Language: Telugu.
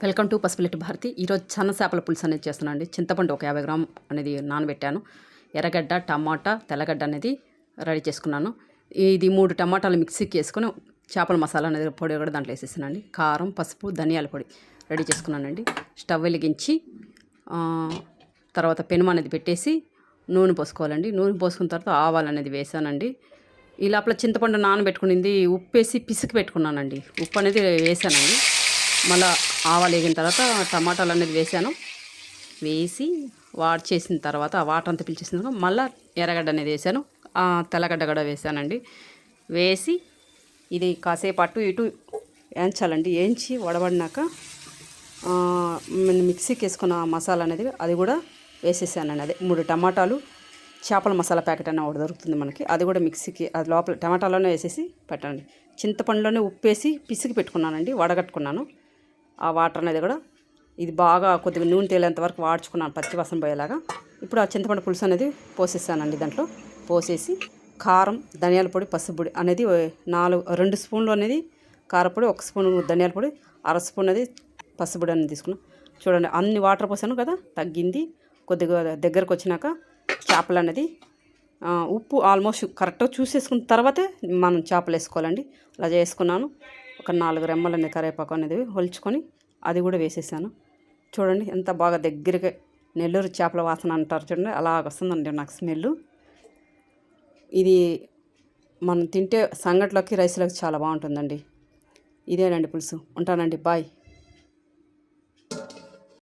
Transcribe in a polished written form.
Welcome to Pasupuletti Bharati. ఈరోజు సన్న చేపల పులుసు అనేది చేస్తున్నాను అండి. చింతపండు ఒక 50 గ్రామ్ అనేది నానబెట్టాను. ఎర్రగడ్డ, టమాటా, తెల్లగడ్డ అనేది రెడీ చేసుకున్నాను. ఇది 3 టమాటాలు మిక్సీకి వేసుకొని చేపల మసాలా అనేది పొడి కూడా దాంట్లో వేసేసానండి. కారం, పసుపు, ధనియాల పొడి రెడీ చేసుకున్నానండి. స్టవ్ వెలిగించి తర్వాత పెనుము అనేది పెట్టేసి నూనె పోసుకోవాలండి. నూనె పోసుకున్న తర్వాత ఆవాలు అనేది వేసానండి. ఈ లోపల చింతపండు నానబెట్టుకునింది ఉప్పేసి పిసికి పెట్టుకున్నానండి. ఉప్పు అనేది వేసానండి. మళ్ళీ ఆవాలు వేగిన తర్వాత టమాటాలు అనేది వేసాను. వేసి వాట్ చేసిన తర్వాత ఆ వాటర్ అంతా పిలిచేసిన తర్వాత మళ్ళీ ఎర్రగడ్డ అనేది వేసాను. తెల్లగడ్డ కూడా వేసానండి. వేసి ఇది కాసేపు అటు ఇటు వేయించాలండి. వేయించి వడబడినాక మిక్సీకి వేసుకున్న మసాలా అనేది అది కూడా వేసేసానండి. అదే 3 టమాటాలు, చేపల మసాలా ప్యాకెట్ అనే ఒకటి దొరుకుతుంది మనకి. అది కూడా మిక్సీకి అది లోపల టమాటాలోనే వేసేసి పెట్టండి. చింతపండులోనే ఉప్పేసి పిసికి పెట్టుకున్నానండి, వడగట్టుకున్నాను. ఆ వాటర్ అనేది కూడా ఇది బాగా కొద్దిగా నూనె తేలేంత వరకు వాడ్చుకున్నాను, పచ్చివాసన పోయేలాగా. ఇప్పుడు ఆ చింతపండు పులుసు అనేది పోసేసానండి. దాంట్లో పోసేసి కారం, ధనియాల పొడి, పసుపు పొడి అనేది 2 స్పూన్లు అనేది కారపొడి, 1 స్పూన్ ధనియాల పొడి, 1/2 స్పూన్ అనేది పసుపు పొడి అనేది తీసుకున్నాను. చూడండి, అన్ని వాటర్ పోసాను కదా, తగ్గింది. కొద్దిగా దగ్గరకు వచ్చినాక చేపలు అనేది ఉప్పు ఆల్మోస్ట్ కరెక్ట్గా చూసేసుకున్న తర్వాతే మనం చేపలు వేసుకోవాలండి. అలా చేసుకున్నాను. ఒక 4 రెమ్మలు అనేది కరివేపాకు అనేది ఒలుచుకొని అది కూడా వేసేసాను. చూడండి ఎంత బాగా దగ్గరగా నెల్లూరు చేపల వాసన అంటారు చూడండి, అలాగ వస్తుందండి నాకు స్మెల్. ఇది మనం తింటే సంగట్లోకి, రైస్లోకి చాలా బాగుంటుందండి. ఇదేనండి పులుసు. ఉంటానండి, బాయ్.